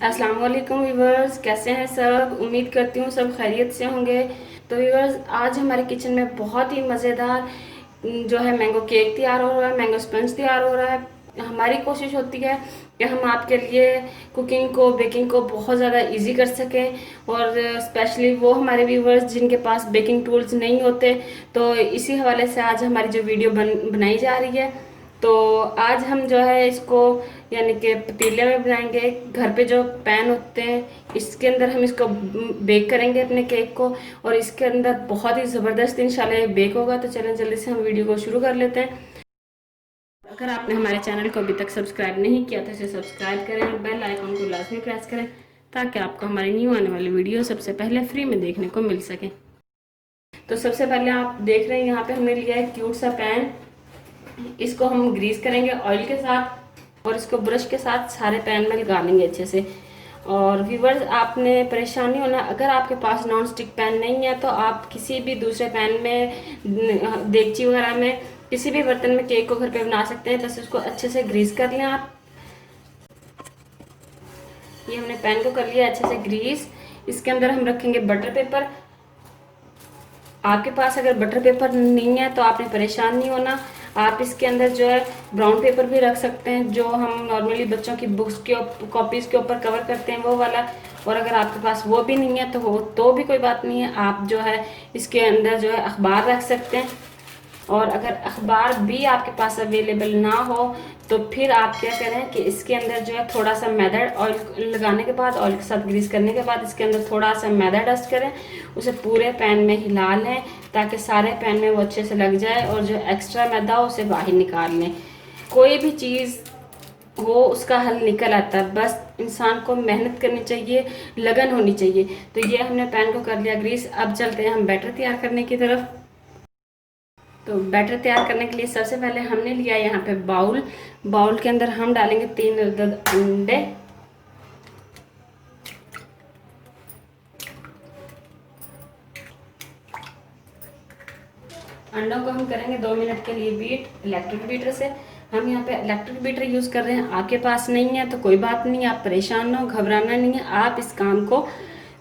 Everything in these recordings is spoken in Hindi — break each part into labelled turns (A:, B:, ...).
A: अस्सलाम वालेकुम व्यूवर्स, कैसे हैं सब। उम्मीद करती हूँ सब खैरियत से होंगे। तो व्यूवर्स, आज हमारे किचन में बहुत ही मज़ेदार जो है मैंगो केक तैयार हो रहा है, मैंगो स्पंज तैयार हो रहा है। हमारी कोशिश होती है कि हम आपके लिए कुकिंग को, बेकिंग को बहुत ज़्यादा इजी कर सकें, और स्पेशली वो हमारे व्यूवर्स जिनके पास बेकिंग टूल्स नहीं होते। तो इसी हवाले से आज हमारी जो वीडियो बनाई जा रही है। तो आज हम जो है इसको यानी कि पतीले में बनाएंगे। घर पे जो पैन होते हैं इसके अंदर हम इसको बेक करेंगे अपने केक को, और इसके अंदर बहुत ही ज़बरदस्त इंशाल्लाह ये बेक होगा। तो चलें जल्दी से हम वीडियो को शुरू कर लेते हैं। अगर आपने हमारे चैनल को अभी तक सब्सक्राइब नहीं किया तो इसे सब्सक्राइब करें, बेल आइकन को लाजमी प्रेस करें ताकि आपको हमारी न्यू आने वाली वीडियो सबसे पहले फ्री में देखने को मिल सके। तो सबसे पहले आप देख रहे हैं यहाँ पे हमने लिया है क्यूट सा पैन। इसको हम ग्रीस करेंगे ऑयल के साथ, और इसको ब्रश के साथ सारे पैन में लगा लेंगे अच्छे से। और व्यूवर्स, आपने परेशान नहीं होना। अगर आपके पास नॉन स्टिक पैन नहीं है तो आप किसी भी दूसरे पैन में, देगची वगैरह में, किसी भी बर्तन में केक को घर पे बना सकते हैं। बस इसको अच्छे से ग्रीस कर लें आप। ये हमने पैन को कर लिया अच्छे से ग्रीस। इसके अंदर हम रखेंगे बटर पेपर। आपके पास अगर बटर पेपर नहीं है तो आपने परेशान नहीं होना। आप इसके अंदर जो है ब्राउन पेपर भी रख सकते हैं, जो हम नॉर्मली बच्चों की बुक्स के कॉपीज़ के ऊपर कवर करते हैं वो वाला। और अगर आपके पास वो भी नहीं है तो भी कोई बात नहीं है, आप जो है इसके अंदर जो है अखबार रख सकते हैं। और अगर अखबार भी आपके पास अवेलेबल ना हो तो फिर आप क्या करें कि इसके अंदर जो है थोड़ा सा मैदा, ऑयल लगाने के बाद, ऑयल के साथ ग्रीस करने के बाद इसके अंदर थोड़ा सा मैदा डस्ट करें, उसे पूरे पैन में हिला लें ताकि सारे पैन में वो अच्छे से लग जाए, और जो एक्स्ट्रा मैदा हो उसे बाहर निकाल लें। कोई भी चीज़ हो उसका हल निकल आता है, बस इंसान को मेहनत करनी चाहिए, लगन होनी चाहिए। तो ये हमने पैन को कर लिया ग्रीस। अब चलते हैं हम बैटर तैयार करने की तरफ। तो बैटर तैयार करने के लिए सबसे पहले हमने लिया यहाँ पे बाउल के अंदर हम डालेंगे 3 अदद अंडे। अंडों को हम करेंगे 2 मिनट के लिए बीट इलेक्ट्रिक बीटर से। हम यहाँ पे इलेक्ट्रिक बीटर यूज़ कर रहे हैं। आपके पास नहीं है तो कोई बात नहीं, आप परेशान ना हो, घबराना नहीं है। आप इस काम को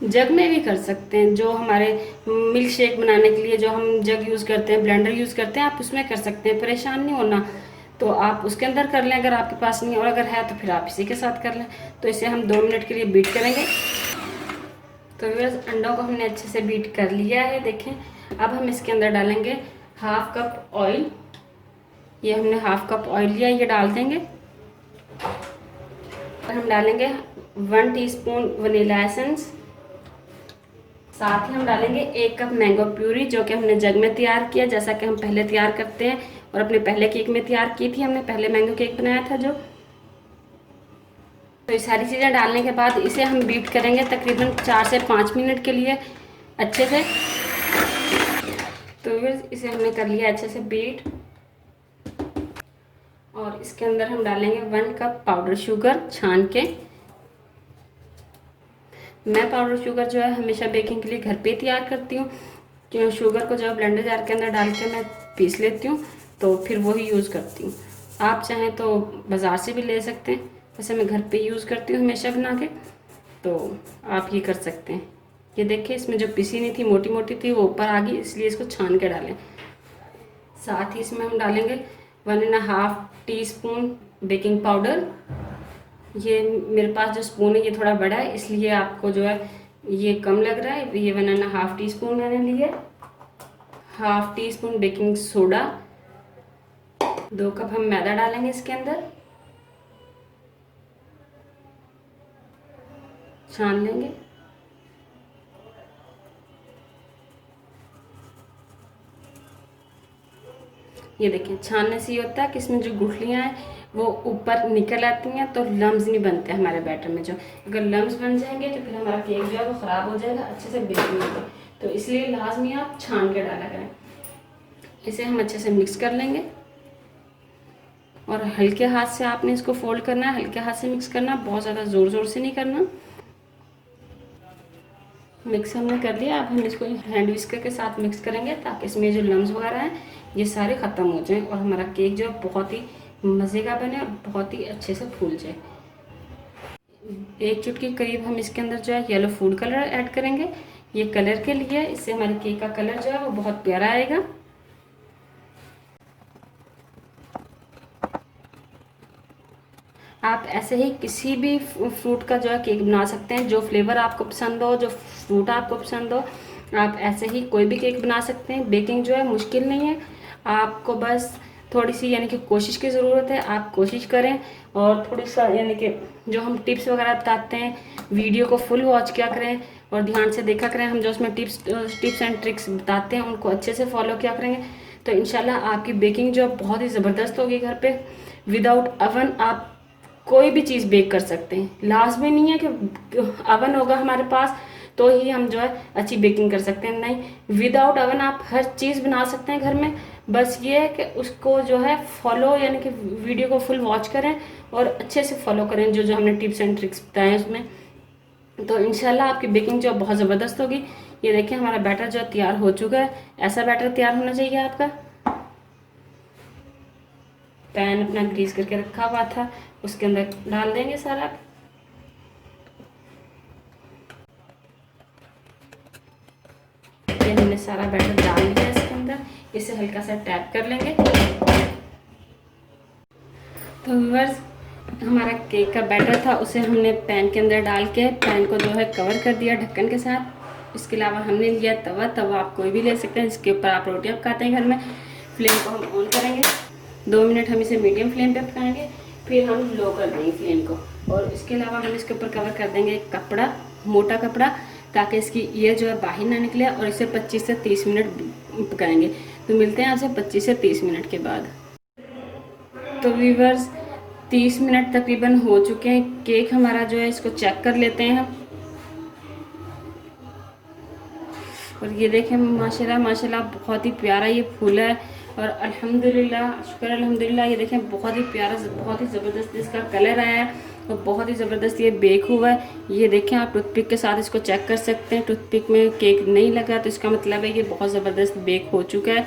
A: जग में भी कर सकते हैं। जो हमारे मिल्क शेक बनाने के लिए जो हम जग यूज़ करते हैं, ब्लेंडर यूज़ करते हैं, आप उसमें कर सकते हैं, परेशान नहीं होना। तो आप उसके अंदर कर लें अगर आपके पास नहीं है, और अगर है तो फिर आप इसी के साथ कर लें। तो इसे हम 2 मिनट के लिए बीट करेंगे। तो बस अंडों को हमने अच्छे से बीट कर लिया है, देखें। अब हम इसके अंदर डालेंगे हाफ कप ऑयल। ये हमने हाफ कप ऑयल लिया, ये डाल देंगे। और हम डालेंगे 1 टीस्पून वनीला एसेंस। साथ ही हम डालेंगे 1 कप मैंगो प्यूरी, जो कि हमने जग में तैयार किया, जैसा कि हम पहले तैयार करते हैं और अपने पहले केक में तैयार की थी। हमने पहले मैंगो केक बनाया था जो। तो ये सारी चीज़ें डालने के बाद इसे हम बीट करेंगे तकरीबन 4 से 5 मिनट के लिए अच्छे से। तो इसे हमने कर लिया अच्छे से बीट। और इसके अंदर हम डालेंगे 1 कप पाउडर शुगर छान के। मैं पाउडर शुगर जो है हमेशा बेकिंग के लिए घर पे तैयार करती हूँ, क्योंकि शुगर को जो ब्लेंडर जार के अंदर डाल के मैं पीस लेती हूँ, तो फिर वही यूज़ करती हूँ। आप चाहें तो बाज़ार से भी ले सकते हैं, वैसे मैं घर पे यूज़ करती हूँ हमेशा बना के। तो आप ये कर सकते हैं। ये देखिए, इसमें जो पिसी नहीं थी, मोटी मोटी थी, वो ऊपर आ गई, इसलिए इसको छान के डालें। साथ ही इसमें हम डालेंगे 1.5 टीस्पून बेकिंग पाउडर। ये मेरे पास जो स्पून है ये थोड़ा बड़ा है, इसलिए आपको जो है ये कम लग रहा है। ये 1.5 टीस्पून मैंने लिए। Half tea spoon baking soda. 2 cup हम मैदा डालेंगे इसके अंदर, छान लेंगे। ये देखिए, छानने से ये होता है कि इसमें जो गुठलियाँ हैं वो ऊपर निकल आती हैं, तो लम्स नहीं बनते हमारे बैटर में। जो अगर लम्स बन जाएंगे तो फिर हमारा केक जो है वो ख़राब हो जाएगा, अच्छे से बेक नहीं होगा। तो इसलिए लाजमी आप छान के डाला करें। इसे हम अच्छे से मिक्स कर लेंगे, और हल्के हाथ से आपने इसको फोल्ड करना है, हल्के हाथ से मिक्स करना, बहुत ज़्यादा ज़ोर ज़ोर से नहीं करना। मिक्स हमने कर लिया। अब हम इसको हैंड विस्कर के साथ मिक्स करेंगे ताकि इसमें जो लम्स वगैरह हैं ये सारे ख़त्म हो जाएं, और हमारा केक जो है बहुत ही मज़े का बने और बहुत ही अच्छे से फूल जाए। 1 चुटकी करीब हम इसके अंदर जो है येलो फूड कलर ऐड करेंगे। ये कलर के लिए, इससे हमारे केक का कलर जो है वो बहुत प्यारा आएगा। आप ऐसे ही किसी भी फ्रूट का जो है केक बना सकते हैं, जो फ्लेवर आपको पसंद हो, जो फ्रूट आपको पसंद हो, आप ऐसे ही कोई भी केक बना सकते हैं। बेकिंग जो है मुश्किल नहीं है, आपको बस थोड़ी सी यानी कि कोशिश की ज़रूरत है। आप कोशिश करें और थोड़ी सा यानी कि जो हम टिप्स वगैरह बताते हैं, वीडियो को फुल वॉच किया करें और ध्यान से देखा करें। हम जो उसमें टिप्स एंड ट्रिक्स बताते हैं उनको अच्छे से फॉलो किया करेंगे, तो इंशाल्लाह आपकी बेकिंग जो बहुत ही ज़बरदस्त होगी। घर पे विदाउट अवन आप कोई भी चीज़ बेक कर सकते हैं। लाजमी नहीं है कि अवन होगा हमारे पास तो ही हम जो है अच्छी बेकिंग कर सकते हैं, नहीं, विदाउट अवन आप हर चीज़ बना सकते हैं घर में। बस ये है कि उसको जो है फॉलो यानी कि वीडियो को फुल वॉच करें और अच्छे से फॉलो करें जो जो हमने टिप्स एंड ट्रिक्स बताए उसमें, तो इंशाल्लाह आपकी बेकिंग जो बहुत ज़बरदस्त होगी। ये देखिए हमारा बैटर जो तैयार हो चुका है। ऐसा बैटर तैयार होना चाहिए आपका। पैन अपना ग्रीस करके रखा हुआ था, उसके अंदर डाल देंगे सारा। ये हमने सारा बैटर डाल दिया इसके अंदर, इसे हल्का सा टैप कर लेंगे। तो व्यूअर्स, हमारा केक का बैटर था उसे हमने पैन के अंदर डाल के पैन को जो है कवर कर दिया ढक्कन के साथ। इसके अलावा हमने लिया तवा। तवा आप कोई भी ले सकते हैं, इसके ऊपर आप रोटियां पकाते हैं घर में। फ्लेम को हम ऑन करेंगे, 2 मिनट हम इसे मीडियम फ्लेम पे पकाएंगे, फिर हम लो कर देंगे फ्लेम को। और इसके अलावा हम इसके ऊपर कवर कर देंगे एक कपड़ा, मोटा कपड़ा, ताकि इसकी ये जो है बाहर ना निकले, और इसे 25 से 30 मिनट पकाएंगे। तो मिलते हैं आपसे 25 से 30 मिनट के बाद। तो व्यूअर्स, 30 मिनट तकरीबन हो चुके हैं। केक हमारा जो है इसको चेक कर लेते हैं हम। और ये देखें माशाल्लाह माशाल्लाह बहुत ही प्यारा ये फूल है। और अल्हम्दुलिल्लाह, शुक्र अल्हम्दुलिल्लाह, ये देखें बहुत ही प्यारा, बहुत ही ज़बरदस्त इसका कलर आया है और बहुत ही ज़बरदस्त ये बेक हुआ है। ये देखें, आप टूथपिक के साथ इसको चेक कर सकते हैं। टूथपिक में केक नहीं लगा तो इसका मतलब है ये बहुत ज़बरदस्त बेक हो चुका है।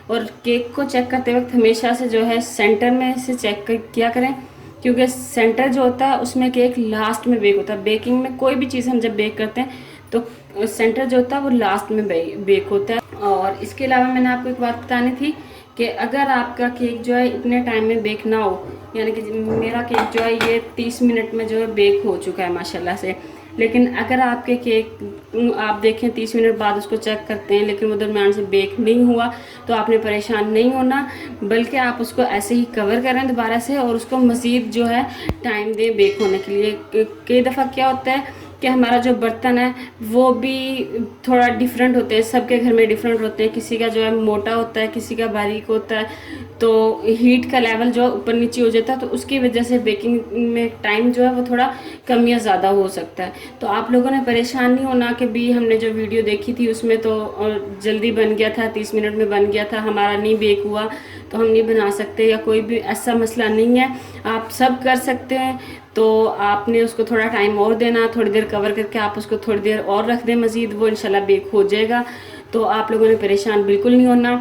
A: और केक को चेक करते वक्त हमेशा से जो है सेंटर में से चेक किया करें, क्योंकि सेंटर जो होता है उसमें केक लास्ट में बेक होता है। बेकिंग में कोई भी चीज़ हम जब बेक करते हैं तो सेंटर जो होता है वो लास्ट में बेक होता है। और इसके अलावा मैंने आपको एक बात बतानी थी कि अगर आपका केक जो है इतने टाइम में बेक ना हो, यानी कि मेरा केक जो है ये 30 मिनट में जो है बेक हो चुका है माशाल्लाह से, लेकिन अगर आपके केक आप देखें 30 मिनट बाद उसको चेक करते हैं लेकिन वो दरम्यान से बेक नहीं हुआ, तो आपने परेशान नहीं होना, बल्कि आप उसको ऐसे ही कवर करें दोबारा से और उसको मज़ीद जो है टाइम दें बेक होने के लिए। कई दफ़ा क्या होता है कि हमारा जो बर्तन है वो भी थोड़ा डिफरेंट होते हैं, सबके घर में डिफरेंट होते हैं। किसी का जो है मोटा होता है, किसी का बारीक होता है, तो हीट का लेवल जो ऊपर नीचे हो जाता है, तो उसकी वजह से बेकिंग में टाइम जो है वो थोड़ा कम या ज़्यादा हो सकता है। तो आप लोगों ने परेशान नहीं होना कि भी हमने जो वीडियो देखी थी उसमें तो जल्दी बन गया था, 30 मिनट में बन गया था, हमारा नहीं बेक हुआ तो हम नहीं बना सकते, या कोई भी ऐसा मसला नहीं है। आप सब कर सकते हैं। तो आपने उसको थोड़ा टाइम और देना, थोड़ी देर कवर करके आप उसको थोड़ी देर और रख दें मज़ीद, वो इंशाल्लाह बेक हो जाएगा। तो आप लोगों ने परेशान बिल्कुल नहीं होना।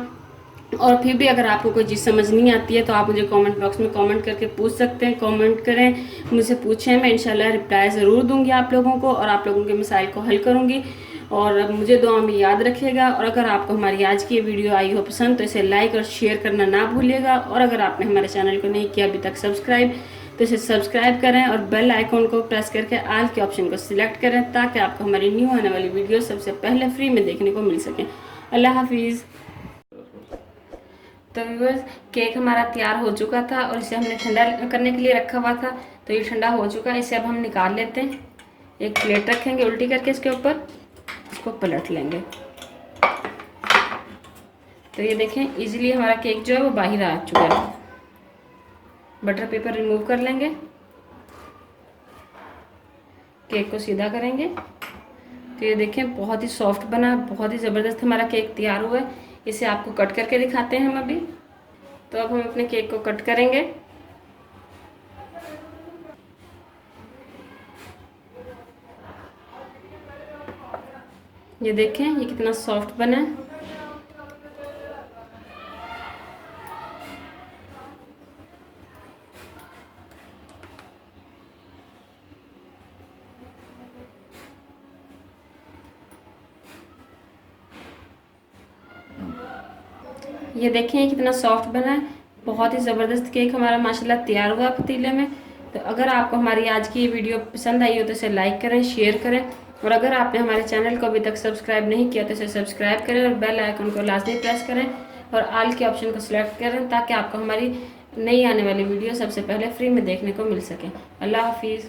A: और फिर भी अगर आपको कोई चीज़ समझ नहीं आती है तो आप मुझे कमेंट बॉक्स में कमेंट करके पूछ सकते हैं। कमेंट करें, मुझसे पूछें, मैं इंशाल्लाह रिप्लाई ज़रूर दूंगी आप लोगों को और आप लोगों के मसाइल को हल करूंगी। और मुझे दुआ में याद रखिएगा। और अगर आपको हमारी आज की वीडियो आई हो पसंद तो इसे लाइक और शेयर करना ना भूलिएगा। और अगर आपने हमारे चैनल को नहीं किया अभी तक सब्सक्राइब, तो इसे सब्सक्राइब करें और बेल आइकॉन को प्रेस करके आल के ऑप्शन को सिलेक्ट करें, ताकि आपको हमारी न्यू आने वाली वीडियो सबसे पहले फ्री में देखने को मिल सके। अल्लाह हाफिज़। तो व्यूअर्स, केक हमारा तैयार हो चुका था और इसे हमने ठंडा करने के लिए रखा हुआ था, तो ये ठंडा हो चुका है। इसे अब हम निकाल लेते हैं। एक प्लेट रखेंगे उल्टी करके, इसके ऊपर इसको पलट लेंगे। तो ये देखें इजीली हमारा केक जो है वो बाहर आ चुका है। बटर पेपर रिमूव कर लेंगे, केक को सीधा करेंगे। तो ये देखें बहुत ही सॉफ्ट बना, बहुत ही ज़बरदस्त हमारा केक तैयार हुआ है। इसे आपको कट करके दिखाते हैं हम अभी। तो अब हम अपने केक को कट करेंगे। ये देखें ये कितना सॉफ्ट बना है। ये देखिए कितना सॉफ्ट बना है, बहुत ही ज़बरदस्त केक हमारा माशाल्लाह तैयार हुआ पतीले में। तो अगर आपको हमारी आज की ये वीडियो पसंद आई हो तो इसे लाइक करें, शेयर करें, और अगर आपने हमारे चैनल को अभी तक सब्सक्राइब नहीं किया तो इसे सब्सक्राइब करें और बेल आइकन को लाजमी प्रेस करें और ऑल के ऑप्शन को सिलेक्ट करें ताकि आपको हमारी नई आने वाली वीडियो सबसे पहले फ्री में देखने को मिल सके। अल्लाह हाफिज़।